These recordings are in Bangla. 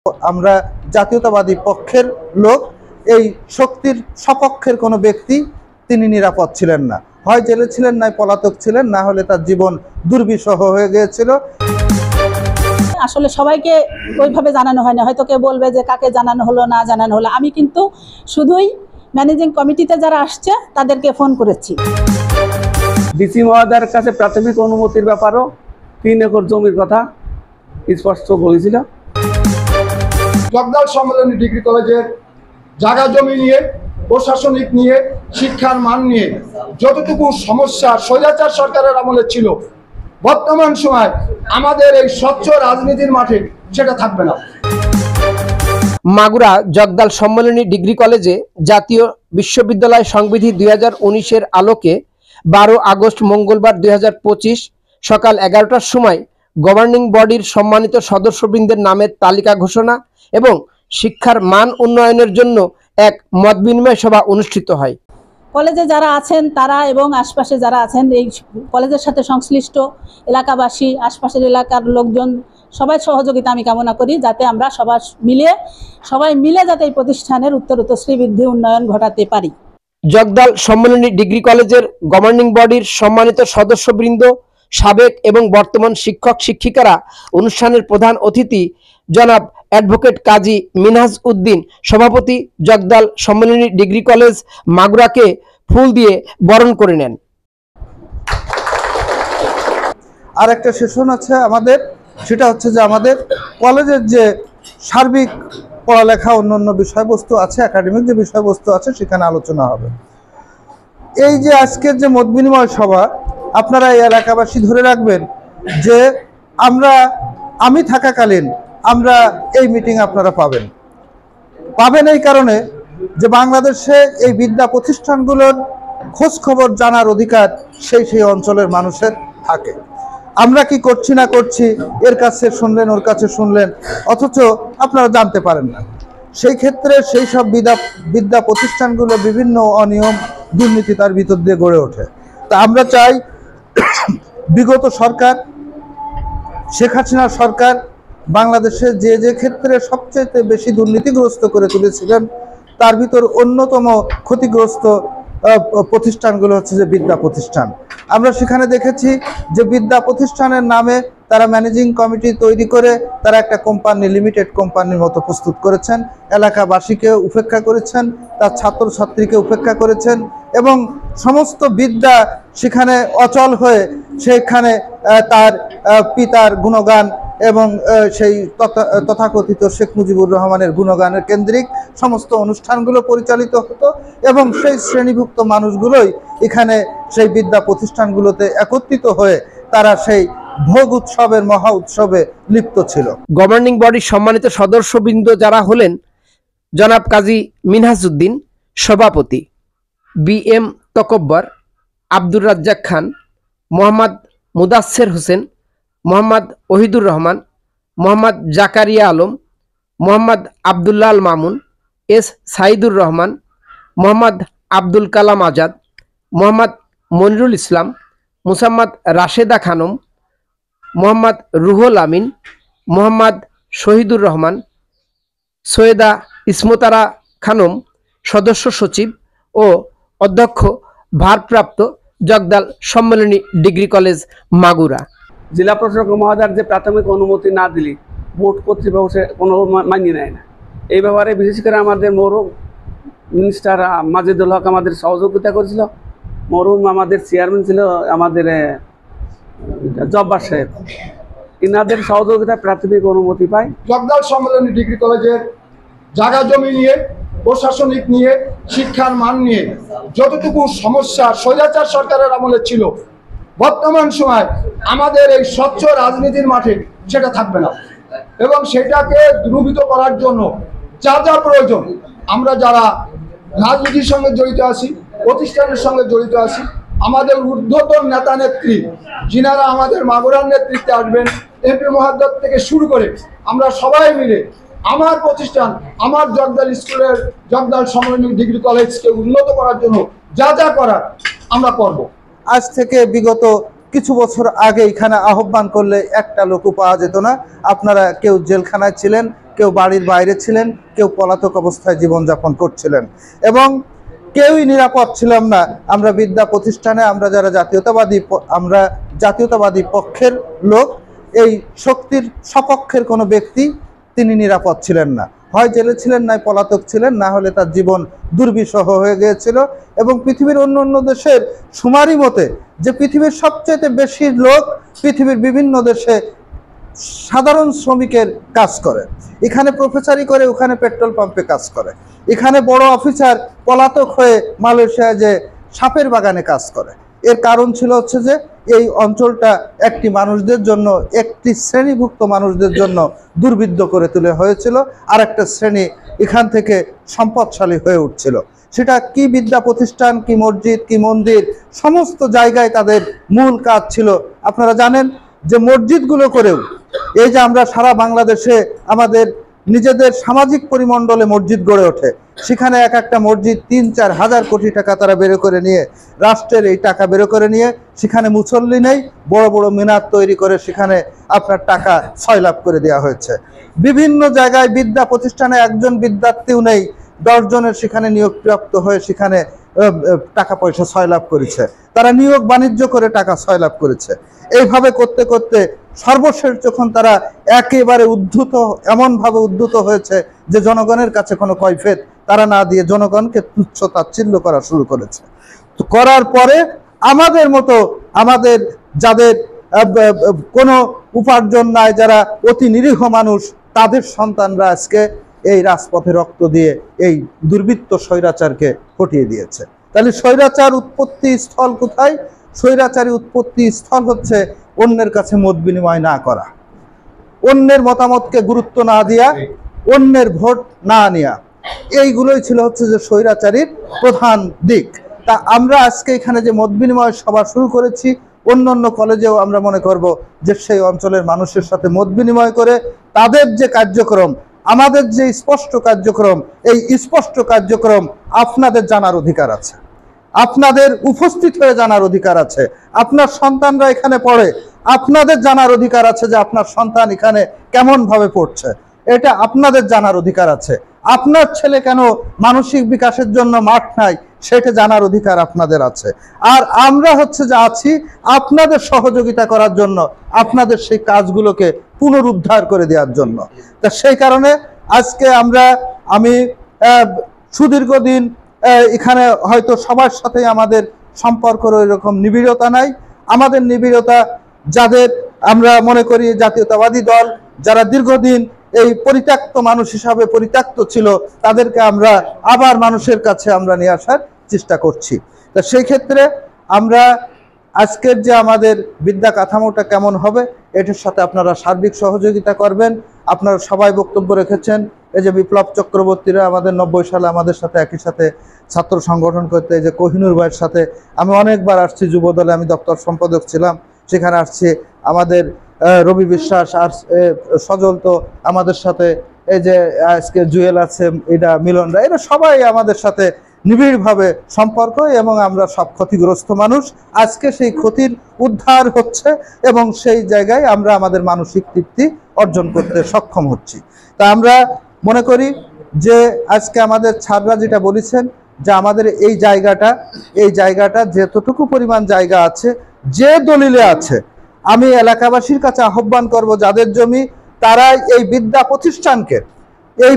আমরা জাতীয়তাবাদী পক্ষের লোক, এই শক্তির সপক্ষের কোনো ব্যক্তি তিনি নিরাপদ ছিলেন না। হয় জেলে ছিলেন, না পলাতক ছিলেন, না হলে তার জীবন দুর্বিষহ হয়ে গিয়েছিল। আসলে সবাইকে ওইভাবে জানানো হয় না, হয়তো কেউ বলবে যে কাকে জানানো হলো না জানানো হলো। আমি কিন্তু শুধুই ম্যানেজিং কমিটিতে যারা আসছে তাদেরকে ফোন করেছি। ডিসি মহোদয়ের কাছে প্রাথমিক অনুমতির ব্যাপারও 3 একর জমির কথা স্পষ্ট বলেছিল। জগদাল সম্মেলনী ডিগ্রি কলেজের জায়গা জমি নিয়ে, প্রশাসনিক নিয়ে, শিক্ষার মান নিয়ে যতটুকু সমস্যা স্বৈরাচার সরকারের আমলে ছিল, বর্তমান সময় আমাদের এই স্বচ্ছ রাজনীতির মাঠে সেটা থাকবে না। মাগুরা জগদাল সম্মেলনী ডিগ্রি কলেজে জাতীয় বিশ্ববিদ্যালয় সংবিধি 2019-এর আলোকে 12 আগস্ট মঙ্গলবার 2025 সকাল 11টার সময় গভর্নিং বডির সম্মানিত সদস্যবৃন্দের নামের তালিকা ঘোষণা এবং শিক্ষার মান উন্নয়নের জন্য এক মত বিনিময় সভা অনুষ্ঠিত হয়। কলেজে যারা আছেন তারা এবং আশপাশে যারা আছেন, এই কলেজের সাথে সংশ্লিষ্ট এলাকাবাসী, আশপাশের এলাকার লোকজন সবাই সহযোগিতা আমি কামনা করি, যাতে আমরা সবাই মিলে যাতে এই প্রতিষ্ঠানের উত্তরোত্তর শ্রীবৃদ্ধি উন্নয়ন ঘটাতে পারি। জগদাল সম্মেলনী ডিগ্রি কলেজের গভর্নিং বডির সম্মানিত সদস্যবৃন্দ, সাবেক এবং বর্তমান শিক্ষক শিক্ষিকারা, অনুষ্ঠানের প্রধান অতিথি জনাব অ্যাডভোকেট কাজী মিনহাজ উদ্দিন সভাপতি জগদাল সম্মেলনী ডিগ্রি কলেজ মাগুরাকে ফুল দিয়ে বরণ করে নেন। আর একটা সেশন আছে আমাদের, সেটা হচ্ছে যে আমাদের কলেজের যে সার্বিক পড়ালেখা অন্যান্য বিষয়বস্তু আছে, একাডেমিক যে বিষয়বস্তু আছে, সেখানে আলোচনা হবে। এই যে আজকের যে মত বিনিময় সভা, আপনারা এই এলাকাবাসী ধরে রাখবেন যে আমি থাকাকালীন আমরা এই মিটিং আপনারা পাবেন এই কারণে যে বাংলাদেশে এই বিদ্যা প্রতিষ্ঠানগুলোর খোঁজ খবর জানার অধিকার সেই অঞ্চলের মানুষের থাকে। আমরা কি করছি না করছি এর কাছে শুনলেন, ওর কাছে শুনলেন, অথচ আপনারা জানতে পারেন না। সেই ক্ষেত্রে সেই সব বিদ্যা প্রতিষ্ঠানগুলো বিভিন্ন অনিয়ম, দুর্নীতি তার ভিতর দিয়ে গড়ে ওঠে। তা আমরা চাই বিগত সরকার, শেখ হাসিনা সরকার বাংলাদেশে যে ক্ষেত্রে সবচেয়ে বেশি দুর্নীতিগ্রস্ত করে তুলেছিলেন, তার ভিতর অন্যতম ক্ষতিগ্রস্ত প্রতিষ্ঠানগুলো হচ্ছে যে বিদ্যা প্রতিষ্ঠান। আমরা সেখানে দেখেছি যে বিদ্যা প্রতিষ্ঠানের নামে তারা ম্যানেজিং কমিটি তৈরি করে তারা একটা কোম্পানি, লিমিটেড কোম্পানির মতো প্রস্তুত করেছেন। এলাকাবাসীকে উপেক্ষা করেছেন, তার ছাত্রছাত্রীকে উপেক্ষা করেছেন এবং সমস্ত বিদ্যা সেখানে অচল হয়ে সেখানে তার পিতার গুণগান এবং সেই তথাকথিত শেখ মুজিবুর রহমানের গুণগানের কেন্দ্রিক সমস্ত অনুষ্ঠানগুলো পরিচালিত হতো এবং সেই শ্রেণীভুক্ত মানুষগুলোই এখানে সেই বিদ্যা প্রতিষ্ঠানগুলোতে একত্রিত হয়ে তারা সেই ভোগ উৎসবের মহা উৎসবে লিপ্ত ছিল। গভর্নিং বডির সম্মানিত সদস্যবৃন্দ যারা হলেন জনাব কাজী মিনহাজ উদ্দিন সভাপতি, BM তকব্বর, আব্দুর রাজ্জাক খান, মোহাম্মদ মুদাচ্ছের হোসেন, মোহাম্মদ ওহিদুর রহমান, মোহাম্মদ জাকারিয়া আলম, মোহাম্মদ আবদুল্লাহ আল মামুন, S সাইদুর রহমান, মোহাম্মদ আব্দুল কালাম আজাদ, মোহাম্মদ মনিরুল ইসলাম, মুসাম্মদ রাশেদা খানম, মোহাম্মদ রুহুল আমিন, মোহাম্মদ শহীদুর রহমান, সৈয়দা ইসমতারা খানম সদস্য সচিব ও অধ্যক্ষ ভারপ্রাপ্ত জগদাল সম্মেলনী ডিগ্রি কলেজ মাগুরা। জেলা প্রশাসক মহোদয়ের যে প্রাথমিক অনুমতি না দিলে বোর্ড কর্তৃপক্ষ কোনো মানিয়ে নেয় না। এই ব্যাপারে বিশেষ করে আমাদের মরহুম মিনিস্টার মাজেদুল হক আমাদের সহযোগিতা করেছিল। মরহুম আমাদের চেয়ারম্যান ছিল আমাদের জব্বার সাহেব, ইনাদের সহযোগিতায় প্রাথমিক অনুমতি পায়। জগদাল সম্মেলনী ডিগ্রি কলেজের জায়গা জমি নিয়ে, প্রশাসনিক নিয়ে, শিক্ষার মান নিয়ে যতটুকু সমস্যা স্বৈরাচার সরকারের আমলে ছিল, বর্তমান সময় আমাদের এই স্বচ্ছ রাজনীতির মাঠে সেটা থাকবে না এবং সেটাকে দ্রুত করার জন্য যা প্রয়োজন, আমরা যারা রাজনীতির সঙ্গে জড়িত আছি, প্রতিষ্ঠানের সঙ্গে জড়িত আছি, আমাদের ঊর্ধ্বতন নেতা নেত্রী যিনারা আমাদের মাগুরার নেতৃত্বে আসবেন, MP মহোদয় থেকে শুরু করে আমরা সবাই মিলে আমার প্রতিষ্ঠান, আমার জগদাল সম্মেলনী ডিগ্রি কলেজকে উন্নত করার জন্য যা করার আমরা করব। আজ থেকে বিগত কিছু বছর আগে এখানে আহ্বান করলে একটা লোকও পাওয়া যেত না। আপনারা কেউ জেলখানায় ছিলেন, কেউ বাড়ির বাইরে ছিলেন, কেউ পলাতক অবস্থায় জীবনযাপন করছিলেন এবং কেউই নিরাপদ ছিলাম না। আমরা বিদ্যা প্রতিষ্ঠানে আমরা যারা জাতীয়তাবাদী পক্ষের লোক, এই শক্তির সপক্ষের কোনো ব্যক্তি তিনি নিরাপদ ছিলেন না। হয় জেলে ছিলেন, নয় পলাতক ছিলেন, না হলে তার জীবন দুর্বিষহ হয়ে গিয়েছিল। এবং পৃথিবীর অন্য দেশের শুমারি মতে যে পৃথিবীর সবচেয়ে বেশি লোক পৃথিবীর বিভিন্ন দেশে সাধারণ শ্রমিকের কাজ করে, এখানে প্রফেসরি করে, ওখানে পেট্রোল পাম্পে কাজ করে, এখানে বড় অফিসার পলাতক হয়ে মালয়েশিয়ায় যে সাপের বাগানে কাজ করে। এর কারণ ছিল হচ্ছে যে এই অঞ্চলটা একটি মানুষদের জন্য, একটি শ্রেণীভুক্ত মানুষদের জন্য দুর্বিদ্ধ করে তুলে হয়েছিল, আর একটা শ্রেণী এখান থেকে সম্পদশালী হয়ে উঠছিল। সেটা কি বিদ্যা প্রতিষ্ঠান, কি মসজিদ, কি মন্দির, সমস্ত জায়গায় তাদের মূল কাজ ছিল। আপনারা জানেন যে মসজিদগুলো করেও এই যে আমরা সারা বাংলাদেশে আমাদের নিজেদের সামাজিক পরিমণ্ডলে মসজিদ গড়ে ওঠে, সেখানে এক একটা মসজিদ ৩-৪ হাজার কোটি টাকা তারা বের করে নিয়ে, রাষ্ট্রের এই টাকা বের করে নিয়ে সেখানে মুসল্লি নেই, বড় বড় মিনার তৈরি করে সেখানে আপনার টাকা সয়লাভ করে দেওয়া হয়েছে। বিভিন্ন জায়গায় বিদ্যা প্রতিষ্ঠানে একজন বিদ্যার্থীও নেই, 10 জনের সেখানে নিয়োগপ্রাপ্ত হয়ে সেখানে টাকা পয়সা সয়লাভ করেছে, তারা নিয়োগ বাণিজ্য করে টাকা সয়লাভ করেছে। এইভাবে করতে করতে সর্বশেষ যখন তারা একেবারে এমনভাবে উদ্ধত হয়েছে যে জনগণের কাছে কোনো কৈফিয়ত তারা না দিয়ে জনগণকে তুচ্ছ তাচ্ছিল্য করা শুরু করেছে। করার পরে আমাদের মতো, আমাদের যাদের কোনো উপার্জন নাই, যারা অতি নিরীহ মানুষ, তাদের সন্তানরা আজকে এই রাজপথে রক্ত দিয়ে এই দুর্বৃত্ত স্বৈরাচারকে হটিয়ে দিয়েছে। তাহলে স্বৈরাচার উৎপত্তি স্থল কোথায়? স্বৈরাচারী উৎপত্তি স্থল হচ্ছে অন্যের কাছে মত বিনিময় না করা, অন্যের মতামতকে গুরুত্ব না দিয়া, অন্যের ভোট না নেওয়া, এইগুলোই ছিল হচ্ছে যে স্বৈরাচারীর প্রধান দিক। তা আমরা আজকে এখানে যে মত বিনিময় সভা শুরু করেছি, অন্য কলেজেও আমরা মনে করব যে সেই অঞ্চলের মানুষের সাথে মত বিনিময় করে তাদের যে কার্যক্রম, আমাদের যে স্পষ্ট কার্যক্রম, এই স্পষ্ট কার্যক্রম আপনাদের জানার অধিকার আছে, আপনাদের উপস্থিত হয়ে জানার অধিকার আছে। আপনার সন্তানরা এখানে পড়ে, আপনাদের জানার অধিকার আছে যে আপনার সন্তান এখানে কেমন ভাবে পড়ছে, এটা আপনাদের জানার অধিকার আছে। আপনার ছেলে কেন মানসিক বিকাশের জন্য মাঠ নাই, সেটা জানার অধিকার আপনাদের আছে। আর আমরা হচ্ছে যে আছি আপনাদের সহযোগিতা করার জন্য, আপনাদের সেই কাজগুলোকে পুনরুদ্ধার করে দেওয়ার জন্য। তা সেই কারণে আজকে আমি সুদীর্ঘদিন এখানে হয়তো সবার সাথে আমাদের সম্পর্ক এরকম নিবিড়তা নাই। আমাদের নিবিড়তা যাদের আমরা মনে করি জাতীয়তাবাদী দল, যারা দীর্ঘদিন এই পরিত্যক্ত মানুষ হিসাবে পরিত্যক্ত ছিল, তাদেরকে আমরা আবার মানুষের কাছে আমরা নিয়ে আসার চেষ্টা করছি। তা সেই ক্ষেত্রে আমরা আজকের যে আমাদের বিদ্যা কাঠামোটা কেমন হবে, এটার সাথে আপনারা সার্বিক সহযোগিতা করবেন। আপনারা সবাই বক্তব্য রেখেছেন। এই যে বিপ্লব চক্রবর্তীরা আমাদের 90 সালে আমাদের সাথে একই সাথে ছাত্র সংগঠন করতে, এই যে কোহিনুর ভাইয়ের সাথে আমি অনেকবার আসছি, যুবদলে আমি দপ্তর সম্পাদক ছিলাম, সেখানে আসছি। আমাদের রবি বিশ্বাস আর সজল তো আমাদের সাথে, এই যে আজকে জুয়েল আছে, এটা মিলনরা, এরা সবাই আমাদের সাথে নিবিড়ভাবে সম্পর্ক, এবং আমরা সব ক্ষতিগ্রস্ত মানুষ। আজকে সেই ক্ষতির উদ্ধার হচ্ছে এবং সেই জায়গায় আমরা আমাদের মানসিক তৃপ্তি অর্জন করতে সক্ষম হচ্ছি। তা আমরা মনে করি যে আজকে আমাদের ছাত্ররা যেটা বলেছেন যে আমাদের এই জায়গাটা যতটুকু পরিমাণ জায়গা আছে, যে দলিলে আছে, আমি এলাকাবাসীর কাছে আহ্বান করব যাদের জমি, তারা এই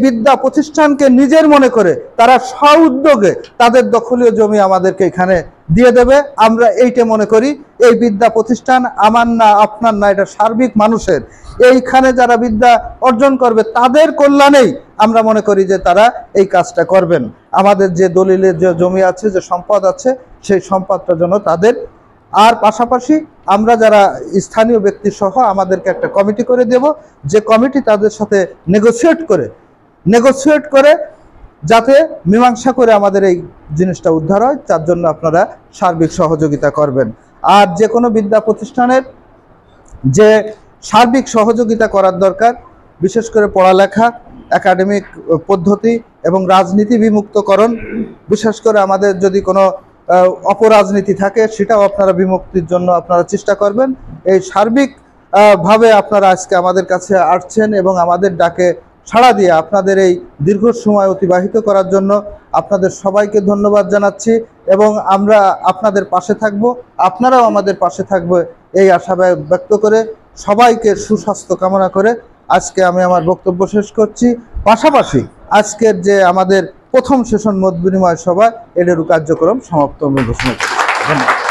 বিদ্যা প্রতিষ্ঠানকে নিজের মনে করে তারা স্ব-উদ্যোগে তাদের দখলীয় জমি আমাদেরকে এখানে দিয়ে দেবে। আমরা এইটা মনে করি এই বিদ্যা প্রতিষ্ঠান আমার না, আপনার না, এটা সার্বিক মানুষের। এইখানে যারা বিদ্যা অর্জন করবে তাদের কল্যাণেই আমরা মনে করি যে তারা এই কাজটা করবেন। আমাদের যে দলিলের যে জমি আছে, যে সম্পদ আছে, সেই সম্পদটা যেন তাদের। আর পাশাপাশি আমরা যারা স্থানীয় ব্যক্তি সহ আমাদেরকে একটা কমিটি করে দেব, যে কমিটি তাদের সাথে নেগোসিয়েট করে যাতে মীমাংসা করে আমাদের এই জিনিসটা উদ্ধার হয়, তার জন্য আপনারা সার্বিক সহযোগিতা করবেন। আর যে কোনো বিদ্যা প্রতিষ্ঠানের যে সার্বিক সহযোগিতা করার দরকার, বিশেষ করে পড়ালেখা, একাডেমিক পদ্ধতি এবং রাজনীতি বিমুক্তকরণ, বিশেষ করে আমাদের যদি কোনো অপরাজনীতি থাকে সেটাও আপনারা বিমুক্তির জন্য আপনারা চেষ্টা করবেন। এই সার্বিক ভাবে আপনারা আজকে আমাদের কাছে আসছেন এবং আমাদের ডাকে সাড়া দিয়ে আপনাদের এই দীর্ঘ সময় অতিবাহিত করার জন্য আপনাদের সবাইকে ধন্যবাদ জানাচ্ছি এবং আমরা আপনাদের পাশে থাকব, আপনারাও আমাদের পাশে থাকবে এই আশাবাদ ব্যক্ত করে সবাইকে সুস্বাস্থ্য কামনা করে আজকে আমি আমার বক্তব্য শেষ করছি। পাশাপাশি আজকের যে আমাদের প্রথম সেশন মত বিনিময় সভা এটারও কার্যক্রম সমাপ্ত আমি ঘোষণা করছি। ধন্যবাদ।